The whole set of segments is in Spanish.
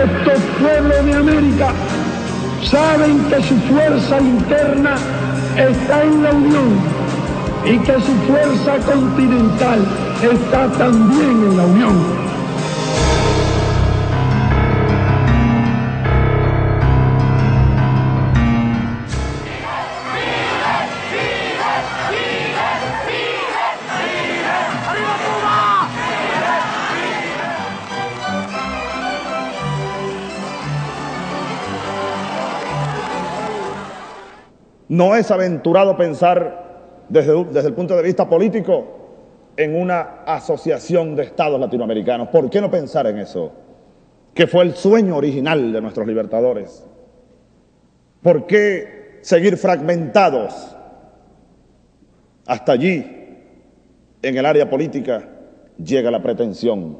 Estos pueblos de América saben que su fuerza interna está en la unión y que su fuerza continental está también en la unión. No es aventurado pensar desde el punto de vista político en una asociación de estados latinoamericanos. ¿Por qué no pensar en eso? Que fue el sueño original de nuestros libertadores. ¿Por qué seguir fragmentados? Hasta allí, en el área política, llega la pretensión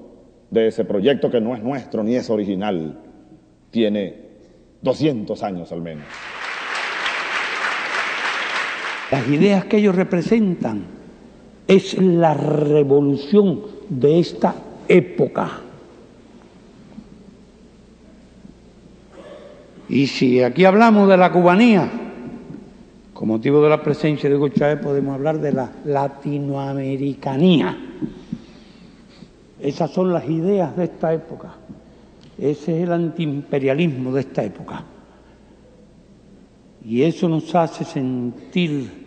de ese proyecto que no es nuestro ni es original. Tiene 200 años al menos. Las ideas que ellos representan es la revolución de esta época. Y si aquí hablamos de la cubanía, con motivo de la presencia de Hugo Chávez, podemos hablar de la latinoamericanía. Esas son las ideas de esta época. Ese es el antiimperialismo de esta época. Y eso nos hace sentir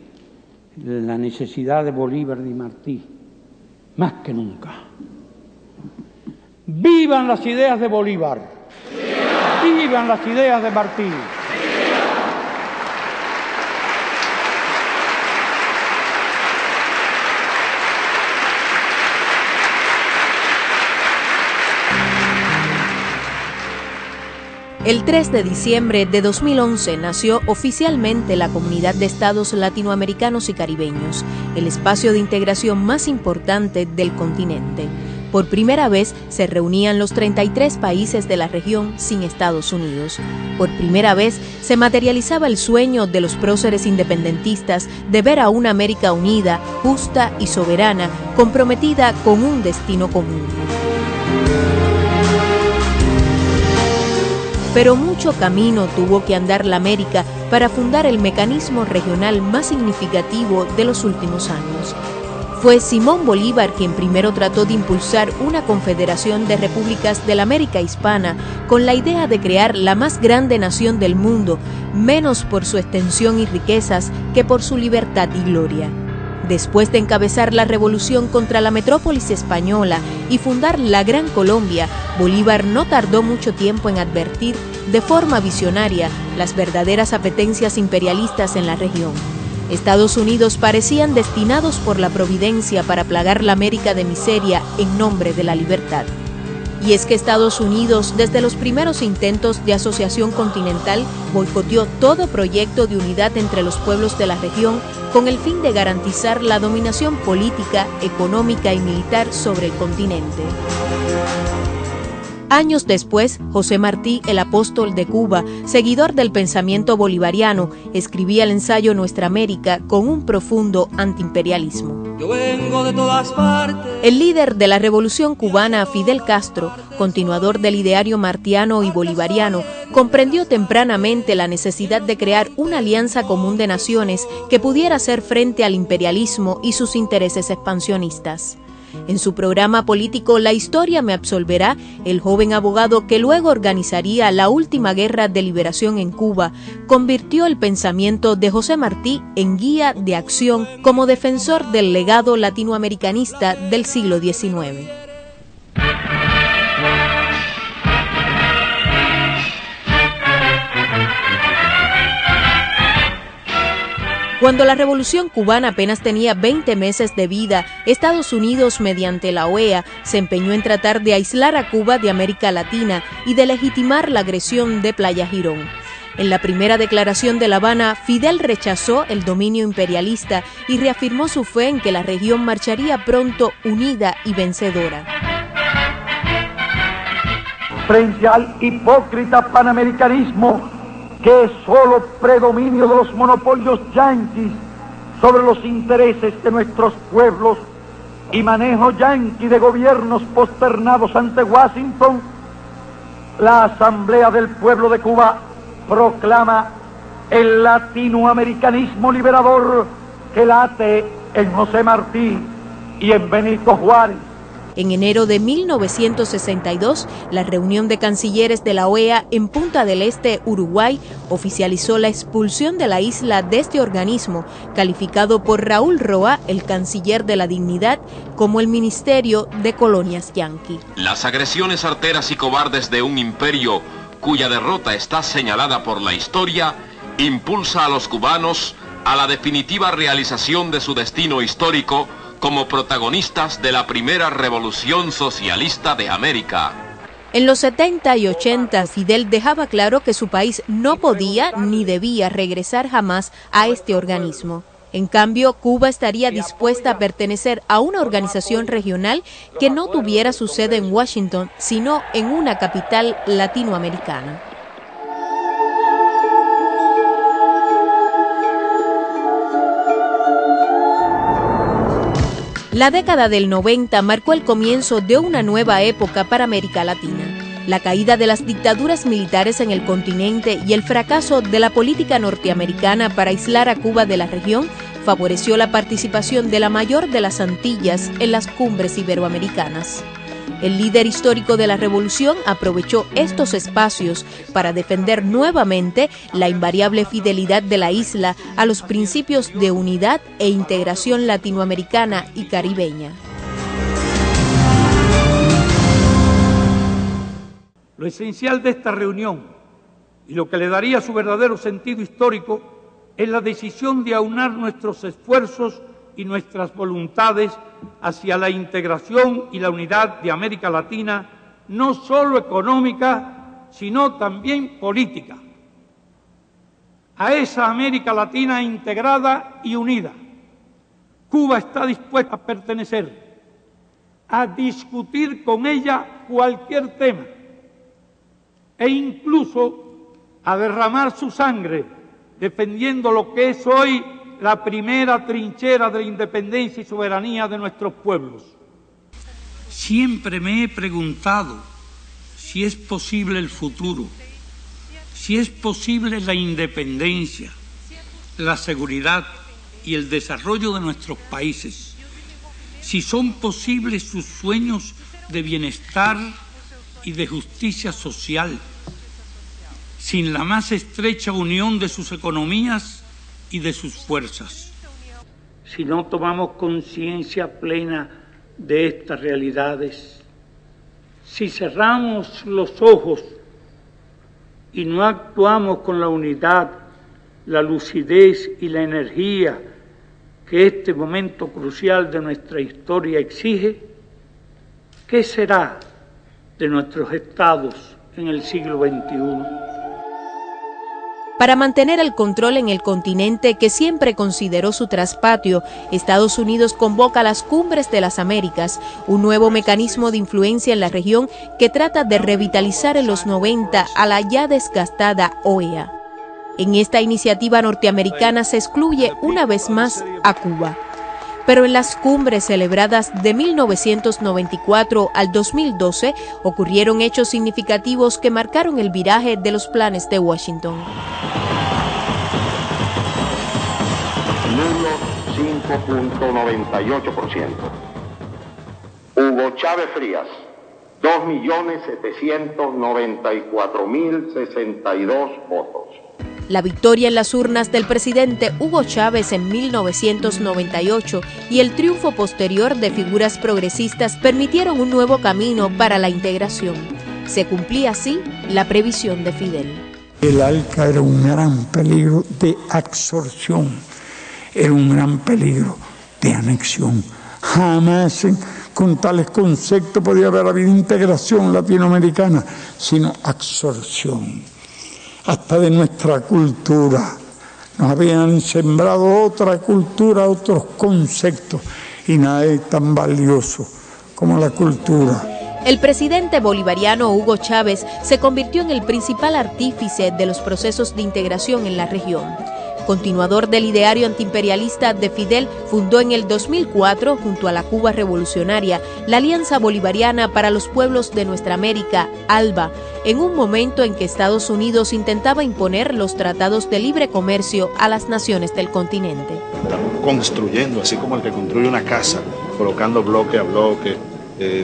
la necesidad de Bolívar y Martí, más que nunca. ¡Vivan las ideas de Bolívar! ¡Vivan! ¡Vivan las ideas de Martí! ¡Vivan! El 3 de diciembre de 2011 nació oficialmente la Comunidad de Estados Latinoamericanos y Caribeños, el espacio de integración más importante del continente. Por primera vez se reunían los 33 países de la región sin Estados Unidos. Por primera vez se materializaba el sueño de los próceres independentistas de ver a una América unida, justa y soberana, comprometida con un destino común. Pero mucho camino tuvo que andar la América para fundar el mecanismo regional más significativo de los últimos años. Fue Simón Bolívar quien primero trató de impulsar una confederación de repúblicas de la América hispana con la idea de crear la más grande nación del mundo, menos por su extensión y riquezas que por su libertad y gloria. Después de encabezar la revolución contra la metrópolis española y fundar la Gran Colombia, Bolívar no tardó mucho tiempo en advertir de forma visionaria las verdaderas apetencias imperialistas en la región. Estados Unidos parecían destinados por la providencia para plagar la América de miseria en nombre de la libertad. Y es que Estados Unidos, desde los primeros intentos de asociación continental, boicoteó todo proyecto de unidad entre los pueblos de la región con el fin de garantizar la dominación política, económica y militar sobre el continente. Años después, José Martí, el apóstol de Cuba, seguidor del pensamiento bolivariano, escribía el ensayo Nuestra América con un profundo antiimperialismo. Yo vengo de todas partes. El líder de la revolución cubana, Fidel Castro, continuador del ideario martiano y bolivariano, comprendió tempranamente la necesidad de crear una alianza común de naciones que pudiera hacer frente al imperialismo y sus intereses expansionistas. En su programa político La historia me absolverá, el joven abogado que luego organizaría la última guerra de liberación en Cuba, convirtió el pensamiento de José Martí en guía de acción como defensor del legado latinoamericanista del siglo XIX. Cuando la Revolución Cubana apenas tenía 20 meses de vida, Estados Unidos, mediante la OEA, se empeñó en tratar de aislar a Cuba de América Latina y de legitimar la agresión de Playa Girón. En la primera declaración de La Habana, Fidel rechazó el dominio imperialista y reafirmó su fe en que la región marcharía pronto unida y vencedora. Frente al hipócrita panamericanismo, que es solo predominio de los monopolios yanquis sobre los intereses de nuestros pueblos y manejo yanqui de gobiernos posternados ante Washington, la Asamblea del Pueblo de Cuba proclama el latinoamericanismo liberador que late en José Martí y en Benito Juárez. En enero de 1962, la reunión de cancilleres de la OEA en Punta del Este, Uruguay, oficializó la expulsión de la isla de este organismo, calificado por Raúl Roa, el canciller de la dignidad, como el Ministerio de Colonias Yanqui. Las agresiones arteras y cobardes de un imperio cuya derrota está señalada por la historia, impulsa a los cubanos a la definitiva realización de su destino histórico como protagonistas de la primera revolución socialista de América. En los 70 y 80, Fidel dejaba claro que su país no podía ni debía regresar jamás a este organismo. En cambio, Cuba estaría dispuesta a pertenecer a una organización regional que no tuviera su sede en Washington, sino en una capital latinoamericana. La década del 90 marcó el comienzo de una nueva época para América Latina. La caída de las dictaduras militares en el continente y el fracaso de la política norteamericana para aislar a Cuba de la región favoreció la participación de la mayor de las Antillas en las cumbres iberoamericanas. El líder histórico de la revolución aprovechó estos espacios para defender nuevamente la invariable fidelidad de la isla a los principios de unidad e integración latinoamericana y caribeña. Lo esencial de esta reunión y lo que le daría su verdadero sentido histórico es la decisión de aunar nuestros esfuerzos y nuestras voluntades hacia la integración y la unidad de América Latina, no solo económica, sino también política. A esa América Latina integrada y unida, Cuba está dispuesta a pertenecer, a discutir con ella cualquier tema e incluso a derramar su sangre defendiendo lo que es hoy la primera trinchera de la independencia y soberanía de nuestros pueblos. Siempre me he preguntado si es posible el futuro, si es posible la independencia, la seguridad y el desarrollo de nuestros países, si son posibles sus sueños de bienestar y de justicia social, sin la más estrecha unión de sus economías y de sus fuerzas. Si no tomamos conciencia plena de estas realidades, si cerramos los ojos y no actuamos con la unidad, la lucidez y la energía que este momento crucial de nuestra historia exige, ¿qué será de nuestros estados en el siglo XXI? Para mantener el control en el continente que siempre consideró su traspatio, Estados Unidos convoca a las Cumbres de las Américas, un nuevo mecanismo de influencia en la región que trata de revitalizar en los 90 a la ya desgastada OEA. En esta iniciativa norteamericana se excluye una vez más a Cuba. Pero en las cumbres celebradas de 1994 al 2012 ocurrieron hechos significativos que marcaron el viraje de los planes de Washington. Nulo 5.98%. Hugo Chávez Frías, 2.794.062 votos. La victoria en las urnas del presidente Hugo Chávez en 1998 y el triunfo posterior de figuras progresistas permitieron un nuevo camino para la integración. Se cumplía así la previsión de Fidel. El ALCA era un gran peligro de absorción, era un gran peligro de anexión. Jamás con tales conceptos podía haber habido integración latinoamericana, sino absorción. Hasta de nuestra cultura. Nos habían sembrado otra cultura, otros conceptos, y nada es tan valioso como la cultura. El presidente bolivariano Hugo Chávez se convirtió en el principal artífice de los procesos de integración en la región. continuador del ideario antiimperialista de Fidel, fundó en el 2004, junto a la Cuba revolucionaria, la Alianza Bolivariana para los Pueblos de Nuestra América, ALBA, en un momento en que Estados Unidos intentaba imponer los tratados de libre comercio a las naciones del continente. Estamos construyendo, así como el que construye una casa, colocando bloque a bloque,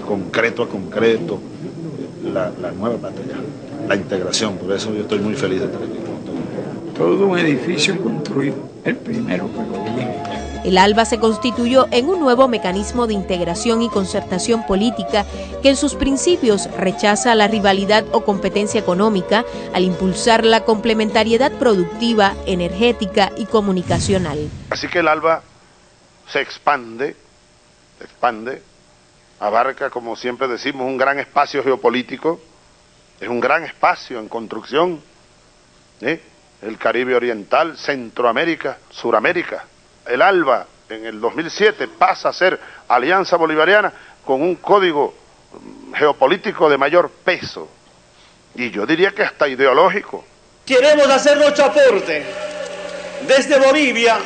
concreto a concreto, la nueva patria, la integración. Por eso yo estoy muy feliz de estar aquí. Todo un edificio construido, el primero, pero bien. El ALBA se constituyó en un nuevo mecanismo de integración y concertación política que en sus principios rechaza la rivalidad o competencia económica al impulsar la complementariedad productiva, energética y comunicacional. Así que el ALBA se expande, abarca, como siempre decimos, un gran espacio geopolítico, es un gran espacio en construcción, el Caribe Oriental, Centroamérica, Suramérica. El ALBA en el 2007 pasa a ser Alianza Bolivariana con un código geopolítico de mayor peso, y yo diría que hasta ideológico. Queremos hacer nuestro aporte desde Bolivia,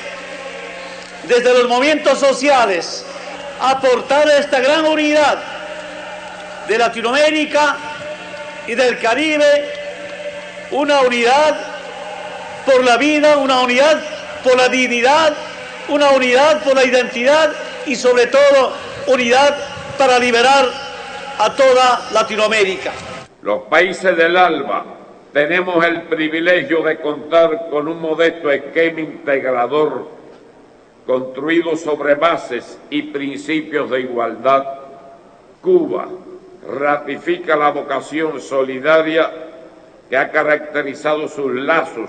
desde los movimientos sociales, aportar a esta gran unidad de Latinoamérica y del Caribe, una unidad por la vida, una unidad por la dignidad, una unidad por la identidad y sobre todo unidad para liberar a toda Latinoamérica. Los países del ALBA tenemos el privilegio de contar con un modesto esquema integrador construido sobre bases y principios de igualdad. Cuba ratifica la vocación solidaria que ha caracterizado sus lazos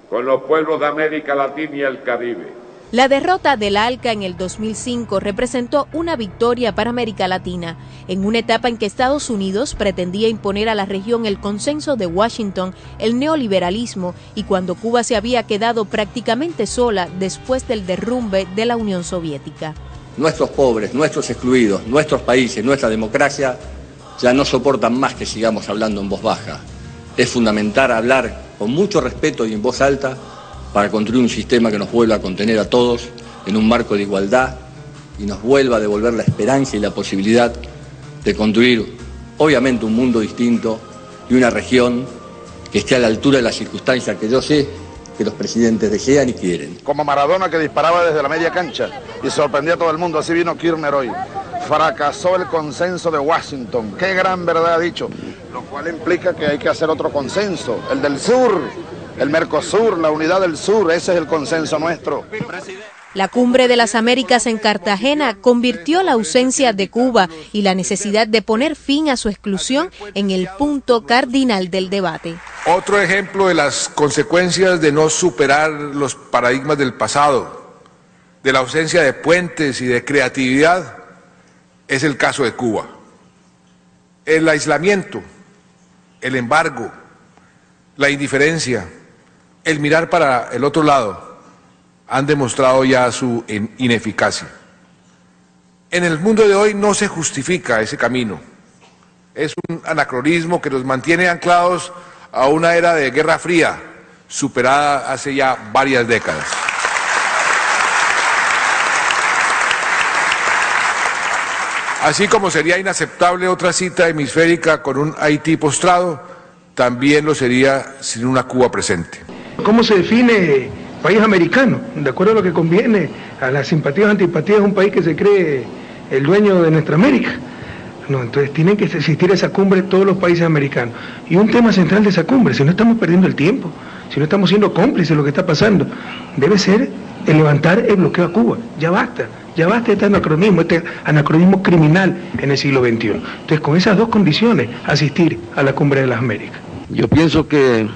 con los pueblos de América Latina y el Caribe. La derrota del ALCA en el 2005 representó una victoria para América Latina, en una etapa en que Estados Unidos pretendía imponer a la región el consenso de Washington, el neoliberalismo, y cuando Cuba se había quedado prácticamente sola después del derrumbe de la Unión Soviética. Nuestros pobres, nuestros excluidos, nuestros países, nuestra democracia ya no soportan más que sigamos hablando en voz baja. Es fundamental hablar con mucho respeto y en voz alta para construir un sistema que nos vuelva a contener a todos en un marco de igualdad y nos vuelva a devolver la esperanza y la posibilidad de construir, obviamente, un mundo distinto y una región que esté a la altura de las circunstancias que yo sé que los presidentes desean y quieren. Como Maradona, que disparaba desde la media cancha y sorprendía a todo el mundo, así vino Kirchner hoy. Fracasó el consenso de Washington, qué gran verdad ha dicho, lo cual implica que hay que hacer otro consenso, el del sur, el Mercosur, la unidad del sur, ese es el consenso nuestro. La Cumbre de las Américas en Cartagena convirtió la ausencia de Cuba y la necesidad de poner fin a su exclusión en el punto cardinal del debate. Otro ejemplo de las consecuencias de no superar los paradigmas del pasado, de la ausencia de puentes y de creatividad, es el caso de Cuba. El aislamiento, el embargo, la indiferencia, el mirar para el otro lado, han demostrado ya su ineficacia. En el mundo de hoy no se justifica ese camino. Es un anacronismo que nos mantiene anclados a una era de Guerra Fría, superada hace ya varias décadas. Así como sería inaceptable otra cita hemisférica con un Haití postrado, también lo sería sin una Cuba presente. ¿Cómo se define país americano? De acuerdo a lo que conviene a las simpatías o antipatías, es un país que se cree el dueño de nuestra América. No, entonces tienen que existir esa cumbre de todos los países americanos. Y un tema central de esa cumbre, si no estamos perdiendo el tiempo, si no estamos siendo cómplices de lo que está pasando, debe ser el levantar el bloqueo a Cuba. Ya basta de este anacronismo criminal en el siglo XXI. Entonces, con esas dos condiciones, asistir a la Cumbre de las Américas. Yo pienso que